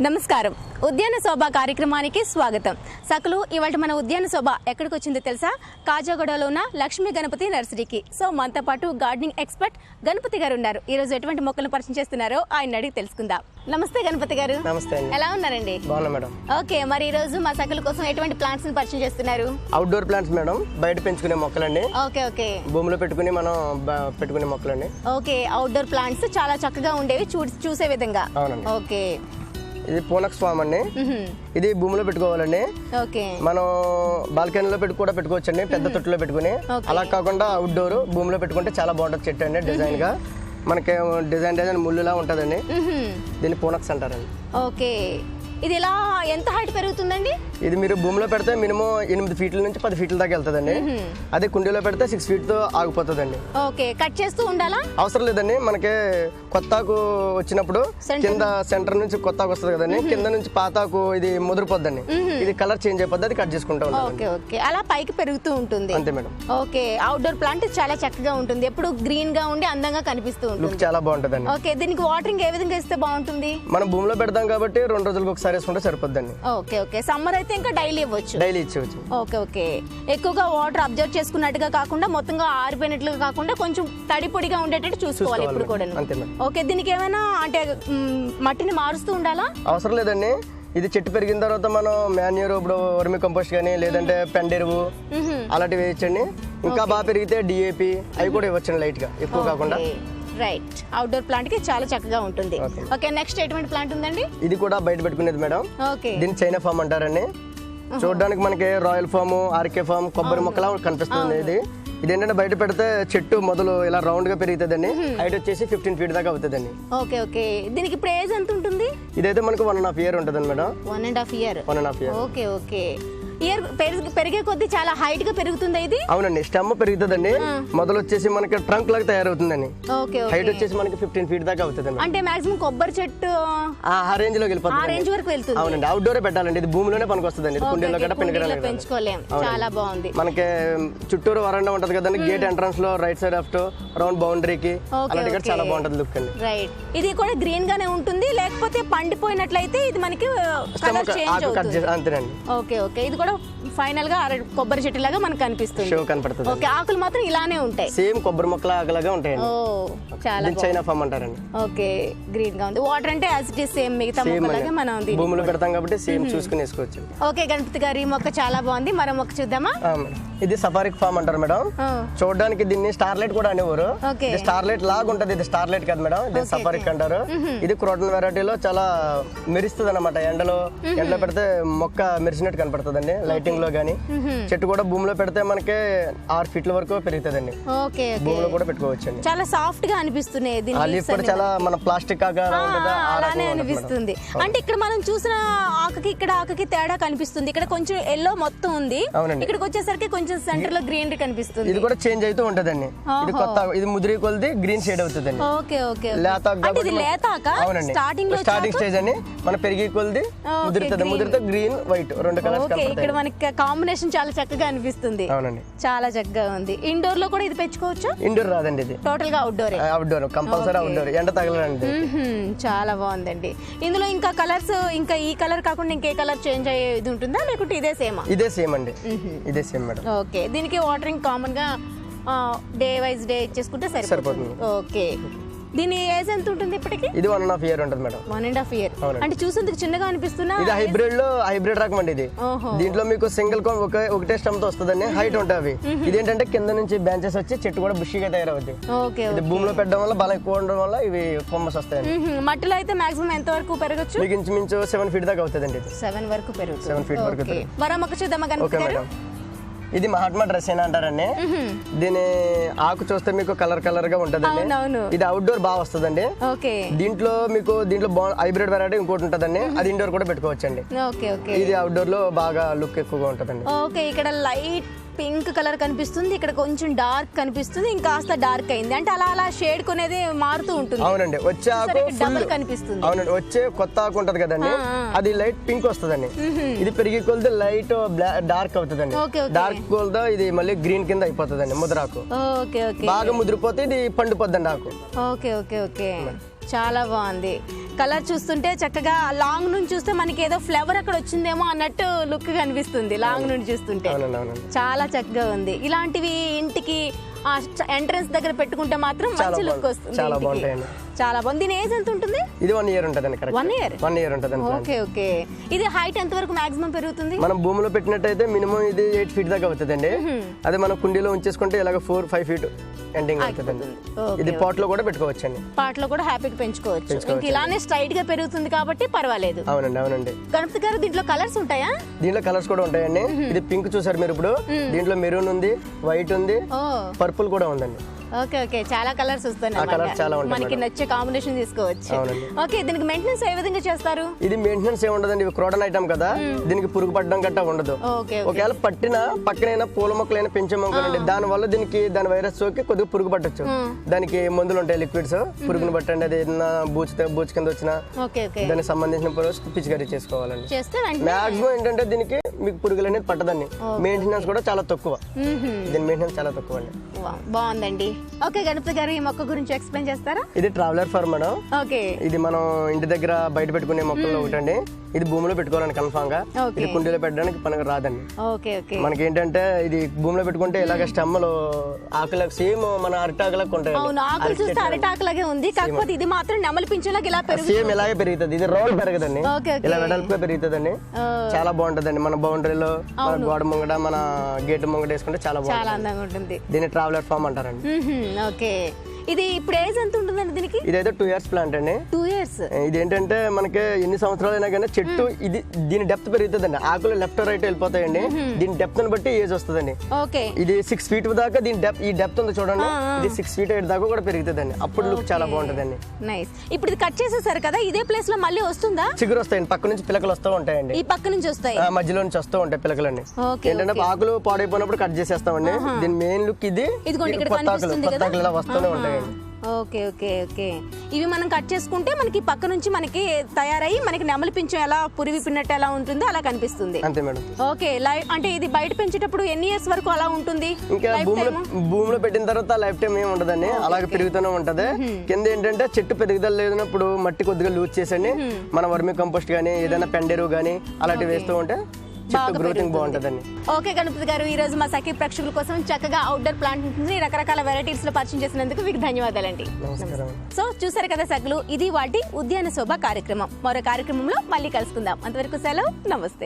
నమస్కారం ఉద్యాన శోభ కార్యక్రమానికి స్వాగతం. సకలు ఇవాళ మన ఉద్యాన శోభ ఎక్కడికి వచ్చిందో తెలుసా? కాజాగూడలో ఉన్న లక్ష్మీ గణపతి నర్సరీకి. సో మనతో పాటు గార్డెనింగ్ ఎక్స్పర్ట్ గణపతి గారు ఉన్నారు. ఈ రోజు ఎటువంటి మొక్కలు పరిచయం చేస్తున్నారో ఆయన అడిగి తెలుసుకుందాం. నమస్తే గణపతి గారు. నమస్తే. ఎలా ఉన్నారండి? బాగున్నా మేడం. ఓకే, మరి ఈ రోజు మా సకల కోసం ఎటువంటి ప్లాంట్స్ ని పరిచయం చేస్తున్నారు? అవుట్డోర్ ప్లాంట్స్ మేడం, బయట పెంచుకునే మొక్కలండి. ఓకే ఓకే, భూమిలో పెట్టుకుని మనం పెట్టుకునే మొక్కలండి. ఓకే, అవుట్డోర్ ప్లాంట్స్ చాలా చక్కగా ఉండేవి చూసే విధంగా. అవునండి. ఓకే, ఇది పూనక్స్ ఫామ్ అండి. ఇది భూమిలో పెట్టుకోవాలండి. ఓకే, మనం బాల్కనీలో కూడా పెట్టుకోవచ్చండి, పెద్ద తొట్టులో పెట్టుకుని. అలా కాకుండా అవుట్డోర్ భూమిలో పెట్టుకుంటే చాలా బాగుంటుంది చెట్టు అండి. డిజైన్ గా మనకి డిజైన్ ముళ్ళులా ఉంటుందండి. దీన్ని పూనక్స్ అంటారండి. ఓకే, ఇది ఎలా ఎంత హైట్ పెరుగుతుందండి? ఇది మీరు భూమిలో పెడితే మినిమం 8 ఫీట్ల నుంచి 10 ఫీట్ల దాకా వెళ్తుందండి. అదే కుండీలో పెడితే 6 ఫీట్ తో ఆగిపోతుందండి. ఓకే, కట్ చేస్తూ ఉండాలా? అవసరం లేదండి. మనకి కొత్తాకు వచ్చినప్పుడు కింద సెంటర్ నుంచి కొత్తాకు వస్తుంది కదండి, కింద నుంచి పాతాకు ఇది ముదిరిపోద్దండి. ఇది కలర్ చేంజ్ అయిపోద్ది, అది కట్ చేసుకుంటూ ఉంటాం. ఓకే ఓకే, అలా పైకి పెరుగుతూ ఉంటుంది. అంతే మేడం. ఓకే, అవుట్డోర్ ప్లాంట్ చాలా చక్కగా ఉంటుంది, ఎప్పుడు గ్రీన్ గా ఉండి అందంగా కనిపిస్తూ ఉంటుంది. లుక్ చాలా బాగుంటుందండి. ఓకే, దీనికి వాటరింగ్ ఏ విధంగా ఇస్తే బాగుంటుంది? మనం భూమిలో పెడతాం కాబట్టి 2 రోజులకు ఒకసారి వేసుకుంటే సరిపోద్దండి. ఓకే ఓకే, సమ్మర్ అయితే ఇంకా డైలీ ఇవ్వచ్చు. డైలీ ఇచ్చేవచ్చు. ఓకే ఓకే, ఎక్కువగా వాటర్ అబ్జర్వ్ చేసుకున్నట్టుగా కాకుండా మొత్తంగా ఆరిపోయినట్లుగా కాకుండా కొంచెం తడి పొడిగా ఉండేటట్టు చూసుకోవాలి ఇప్పుడు కూడా. అంతే మేడం. ఓకే, దీనికి ఏమైనా అంటే మట్టిని మారుస్తూ ఉండాలా? అవసరం లేదండి. ఇది చెట్టు పెరిగిన తర్వాత మనం మాన్యూర్, ఇప్పుడు వర్మి కంపోస్ట్ కానీ లేదంటే పెండెరువు అలాంటివి వేయచ్చండి. ఇంకా బాగా పెరిగితే డిఏపి అవి కూడా ఇవ్వచ్చండి, లైట్ గా, ఎక్కువ కాకుండా. రైట్, అవుట్డోర్ ప్లాంట్ కి చాలా చక్కగా ఉంటుంది. ఓకే, నెక్స్ట్ ఎటువంటి ప్లాంట్ ఉందండి? ఇది కూడా బయట పెట్టుకునేది మేడం. ఓకే, దీన్ని చైనా ఫామ్ అంటారండి. చూడడానికి మనకి రాయల్ ఫామ్, ఆర్కే ఫామ్, కొబ్బరి మొక్కలా కనిపిస్తుంది. ఇది ఏంటంటే బయట పెడితే చెట్టు మొదలు ఇలా రౌండ్ గా పెరుగుతుందండి. హైట్ వచ్చేసి 15 ఫీట్ దాకా అవుతుందండి. ఓకే ఓకే, దీనికి ఇప్పుడు ఏజ్ ఎంత ఉంటుంది? ఇదైతే మనకు 1.5 ఇయర్ ఉంటుందండి madam. 1.5 year. 1.5 year. Okay okay, year పెరిగే కొద్దీ చాలా హైట్ గా పెరుగుతుంది ఇది. అవునండి, స్టెమ్ పెరుగుతుందండి. మొదలు వచ్చేసి మనకి ట్రంక్ లాగా తయారవుతుందండి. ఓకే, హైట్ వచ్చేసి మనకి 15 ఫీట్ దాకా అవుతుందండి. అంటే మాక్సిమం కొబ్బరి చెట్టు ఆ రేంజ్ లోకి వెళ్ళిపోతుంది. ఆ రేంజ్ వరకు వెళ్తుంది. అవునండి, అవుట్డోరే పెట్టాలండి. ఇది భూమిలోనే పనికి వస్తుందండి, కుండీలో గట్ట పెంచుకోలేం. చాలా బాగుంది. మనకి చుట్టూరు వరండా ఉంటది కదండి, గేట్ ఎంట్రన్స్ లో రైట్ సైడ్ ఆఫ్ రౌండ్ బౌండరీకి అలాంటి చాలా బాగుంటుంది లుక్ అండి. రైట్, ఇది కూడా గ్రీన్ గానే ఉంటుంది, లేకపోతే పండిపోయినట్లయితే ఇది మనకి కలర్ చేంజ్ అవుతుంది. అంతేనండి. ఓకే ఓకే, ఇది కూడా ఫైనల్ గా కొబ్బరి చెట్టు లాగా మనకు కనిపిస్తుంది. షో కనపడుతుంది. ఓకే, ఆకులు మాత్రం ఇలానే ఉంటాయి, సేమ్ కొబ్బరి మొక్కల ఆకులాగా ఉంటాయండి. ఓ చాలా చైనా ఫామ్ అంటారండి. ఓకే, గ్రీన్ గా ఉంది. వాటర్ అంటే యాజ్ ఇట్ ఈస్ సేమ్ మిగతా మొక్కలాగా మనం భూమిలో పెడతాం కాబట్టి సేమ్ చూసుకుని వేసుకోవచ్చు. ఓకే గణపతి గారు, ఈ మొక్క చాలా బాగుంది. మరో మొక్క చూద్దామా? ఇది సఫారిక్ ఫామ్ అంటారు మేడం. చూడడానికి దీన్ని స్టార్లైట్ కూడా అనేవారు. స్టార్లైట్ లాగా ఉంటది, ఇది స్టార్లైట్ కాదు మేడం, ఇది సఫారిక్ అంటారు. ఇది క్రోటన్ వెరైటీలో చాలా మెరుస్తుంది అనమాట. ఎండలో పెడితే మొక్క మెరిసినట్టు కనపడుతుందండి, లైటింగ్ లో గానీ. చెట్టు కూడా భూమిలో పెడితే మనకి 6 ఫీట్ల వరకు పెరుగుతుందండి. భూమిలో కూడా పెట్టుకోవచ్చు. చాలా సాఫ్ట్ గా అనిపిస్తున్నాయి. చాలా మన ప్లాస్టిక్ అలానే అనిపిస్తుంది. అంటే ఇక్కడ మనం చూసిన ఆకుకి ఇక్కడ ఆకుకి తేడా కనిపిస్తుంది. ఇక్కడ కొంచెం ఎల్లో మొత్తం ఉంది, ఇక్కడికి వచ్చేసరికి కొంచెం సెంటర్ లో గ్రీనరీ కనిపిస్తుంది. ఇది కూడా చేంజ్ అవుతూ ఉంటదండి. ఇది కొత్త, ఇది ముదిరి కొలిది గ్రీన్ షేడ్ అవుతుందండి. ఓకే ఓకే, స్టార్టింగ్ స్టేజ్ అని మన పెరిగి కొలిది ముదిరితే గ్రీన్ వైట్ 2 కలర్స్. ఇక్కడ మనకి కాంబినేషన్ చాలా చక్కగా అనిపిస్తుంది. అవునండి, చాలా చక్కగా ఉంది. ఇండోర్ లో కూడా ఇది పెంచుకోవచ్చు? ఇండోర్ రాదండి, ఇది టోటల్ గా అవుట్డోర్. అవుట్డోర్ కంపల్సరీ అవుట్డోర్, ఎండ తగలదండి. చాలా బాగుందండి. ఇందులో ఇంకా కలర్స్, ఇంకా ఈ కలర్ కాకుండా ఇంకే కలర్ చేంజ్ అయ్యేది ఉంటుందా, లేకుంటే ఇదే సేమ్? ఇదే సేమ్ అండి, ఇదే సేమ్ మేడం. ఓకే, దీనికి వాటరింగ్ కామన్ గా డే వైజ్ డే ఇచ్చేసుకుంటే సరిపోతుంది. ఓకే, దీని ఏజ్ ఎంత ఉంటుంది ఇప్పటికి? ఇది 1.5 ఇయర్ ఉంటుంది మేడం. 1.5 ఇయర్ అంటే చూసేందుకు చిన్నగా అనిపిస్తున్నా. ఇది హైబ్రిడ్ రకం అండి. ఇది దీంట్లో మీకు సింగిల్ ఒకటే స్టెమ్ తో వస్తుందండి, హైట్ ఉంటాయి. ఇదేంటంటే కింద నుంచి బ్రాంచెస్ వచ్చి చెట్టు కూడా బుషిగా తయారవుతుంది. ఇది భూమిలో పెట్టడం వల్ల బలం ఎక్కువ ఉండడం వల్ల ఇవి కొమ్మస్ వస్తాయి. మట్టిలో అయితే మాక్సిమం ఎంత వరకు పెరగచ్చు? మీకు ఇంచుమించు 7 ఫీట్ దాకా అవుతుందండి. 7 వరకు పెరుగుతుంది. 7 ఫీట్ వరకు. మరో మొక్క చూద్దామా గణపతి గారు? ఇది మహాత్మా డ్రెస్సేనా అంటారండి. దీని ఆకు చూస్తే మీకు కలర్ గా ఉంటదండి. ఇది అవుట్డోర్ బాగా వస్తుందండి. దీంట్లో హైబ్రిడ్ వెరైటీ ఇంకోటి ఉంటదండి, అది ఇండోర్ కూడా పెట్టుకోవచ్చండి. ఇది అవుట్డోర్ లో బాగా లుక్ ఎక్కువగా ఉంటదండి. ఓకే, ఇక్కడ లైట్ పింక్ కలర్ కనిపిస్తుంది, ఇక్కడ కొంచెం డార్క్ కనిపిస్తుంది, ఇంకాస్త డార్క్ అయింది. అంటే అలా అలా షేడ్ కొనేది మారుతూ ఉంటుంది. అవునండి, వచ్చే ఆకు డబుల్ కనిపిస్తుంది. అవునండి, వచ్చే కొత్త ఆకు ఉంటది కదండి, అది లైట్ పింక్ వస్తుందండి. ఇది పెరిగి కొలితే లైట్ డార్క్ అవుతుందండి. డార్క్ కొలితే ఇది మళ్ళీ గ్రీన్ కింద అయిపోతుందండి ముద్రాకు. బాగా ముదిరిపోతే ఇది పండిపోద్దండి ఆకు. ఓకే ఓకే ఓకే, చాలా బాగుంది. కలర్ చూస్తుంటే చక్కగా లాంగ్ నుంచి చూస్తే మనకి ఏదో ఫ్లవర్ అక్కడ వచ్చిందేమో అన్నట్టు లుక్ కనిపిస్తుంది లాంగ్ నుండి చూస్తుంటే. చాలా చక్కగా ఉంది. ఇలాంటివి ఇంటికి ఎంట్రన్స్ దగ్గర పెట్టుకుంటే మాత్రం మంచి లుక్ వస్తుంది. చాలా బాగుంది. దీని ఏజ్ ఎంత ఉంటుంది? ఇది 1 year ఉంటదండి. 1 year ఉంటదండి. Okay okay. ఇది హైట్ ఎంత వరకు మాక్సిమం పెరుగుతుంది? మనం భూమిలో పెట్టినట్టయితే మినిమం ఇది 8 feet దాకా అవుతుందండి. అదే మనం కుండీలో ఉంచేసుకుంటే ఇలాగ 4-5 feet ఎండింగ్ అవుతుందండి. ఇది పాట్ లో కూడా పెట్టుకోవచ్చండి. పాట్ లో కూడా హ్యాపీగా పెంచుకోవచ్చు. ఇంక ఇలానే స్ట్రైట్ గా పెరుగుతుంది కాబట్టి పర్వాలేదు. అవునండి. గణపతి గారు దీంట్లో కలర్స్ ఉంటాయా? దీంట్లో కలర్స్ కూడా ఉంటాయండి. ఇది పింక్ చూసారు మీరు ఇప్పుడు. దీంట్లో మెరూన్ ఉంది, వైట్ ఉంది, పర్పుల్ కూడా ఉందండి. Okay okay. చాలా కలర్స్ వస్తాయి. మనకి నచ్చే కాంబినేషన్ తీసుకోవచ్చు. ఓకే. దీనికి మెయింటెనెన్స్ ఏ విధంగా చేస్తారు? ఇది మెయింటెనెన్స్ ఏ ఉండదండి. ఇవి క్రోడన్ ఐటమ్ కదా, దీనికి పురుగు పట్టడం గట్టా ఉండదు. ఒకవేళ పట్టిన పక్కనైనా పూల మొక్కలైనా పెంచే మొక్కలండి, దాని వల్ల దాని వైరస్ సోకి కొద్దిగా పురుగు పట్టొచ్చు. దానికి మందులు ఉంటాయి, లిక్విడ్స్ పురుగును పట్టండి. అది ఏదైనా బూచు కింద వచ్చినా దానికి సంబంధించిన పిచికారీ చేసుకోవాలండి. మాక్సిమం ఏంటంటే దీనికి మీకు పురుగులు అనేది పట్టదండి. మెయింటెనెన్స్ కూడా చాలా తక్కువ. దీని మెయింటెనెన్స్ చాలా తక్కువ అండి. బాగుందండి. ఓకే గణపతి గారు, ఈ మొక్క గురించి ఎక్స్ప్లెయిన్ చేస్తారా? ఇది ట్రావెలర్ ఫర్ మేడం. ఓకే. ఇది మనం ఇంటి దగ్గర బయట పెట్టుకునే మొక్కల్లో ఒకటండి. ఇది భూమిలో పెట్టుకోవాలని కన్ఫామ్ గా. ఇది కుండీలో పెట్టడానికి పనికి రాదండి. మనకి ఏంటంటే ఇది భూమిలో పెట్టుకుంటే ఇలాగ స్టెమ్మలు ఆకులకు సేమ్ మన అరిటాకులకు ఉంటాయి. అరిటాకులాగే ఉంది, కాకపోతే ఇది మాత్రం నెమలి పింఛన్లాగా ఇలా సేమ్ ఇలాగే పెరుగుతుంది. ఇది రోల్ పెరగదండి, ఇలా వెడల్పుగా పెరుగుతుందండి. చాలా బాగుంటదండి. మన బౌండరీలో మన గోడ ముంగడ మన గేట్ ముంగడ వేసుకుంటే చాలా బాగుంటుంది. దీన్ని ట్రావెలర్ ఫామ్ అంటారండి. ఓకే. ఇది ఇప్పుడు ఏజ్ ఎంత ఉంటుందండి దీనికి? ఇదైతే 2 years ప్లాంట్ అండి. 2 years. ఇది ఏంటంటే మనకి ఎన్ని సంవత్సరాలైనా కానీ చెట్టు దీని డెప్త్ పెరుగుతుందండి. ఆకులు లెఫ్ట్ రైట్ వెళ్ళిపోతాయండి. దీని డెప్త్ ని బట్టి ఏజ్ వస్తుందండి. ఇది 6 feet దాకా ఈ డెప్త్ ఉంది చూడండి. ఇది 6 feet 8 దాకా కూడా పెరుగుతుందండి. అప్పుడు లుక్ చాలా బాగుంటుందండి. నైస్. ఇప్పుడు ఇది కట్ చేసేసారు కదా, ఇదే ప్లేస్ లో మళ్ళీ వస్తుందా? చిగురు వస్తాయండి. పక్క నుంచి పిలకలు వస్తూ ఉంటాయండి. ఈ పక్క నుంచి వస్తాయి, మధ్యలో నుంచి వస్తూ ఉంటాయి పిలకలండి. ఏంటంటే ఆకులు పాడైపోయినప్పుడు కట్ చేసేస్తామండి. దీని మెయిన్ లుక్ ఇది. కొత్త ఆకులు ఇలా వస్తూనే ఉంటాయండి. Okay okay okay. ఇవి మనం కట్ చేసుకుంటే మనకి పక్క నుంచి మనకి తయారయ్యి మనకి నెమలి పింఛం ఎలా పురివి పిన్నట్టు ఎలా ఉంటుందో అలా కనిపిస్తుంది. అంతే మేడం. ఓకే. అంటే ఇది బయట పెంచేటప్పుడు ఎన్ని ఇయర్స్ వరకు అలా ఉంటుంది? ఇంకా భూమిలో పెట్టిన తర్వాత లైఫ్ టైం ఏమి ఉండదండి, అలాగే పెరుగుతూనే ఉంటది. కింద ఏంటంటే చెట్టు పెరుగుదల లేనప్పుడు మట్టి కొద్దిగా లూజ్ చేసండి, మన వర్మి కంపోస్ట్ గానీ ఏదైనా పెండెరు గానీ అలాంటివి వేస్తూ ఉంటే గ్రోతింగ్ బాగుంటుందండి. ఓకే గణపతి గారు, ఈ రోజు మా సఖీ ప్రేక్షకుల కోసం చక్కగా అవుట్డోర్ ప్లాంట్ ఉంటుంది రకరకాల వెరైటీస్ లో పరిచయం చేసినందుకు మీకు ధన్యవాదాలండి. సో చూసారు కదా సఖులు, ఇది వాటి ఉద్యాన శోభ కార్యక్రమం. మరో కార్యక్రమంలో మళ్ళీ కలుసుకుందాం. అంతవరకు సెలవు, నమస్తే.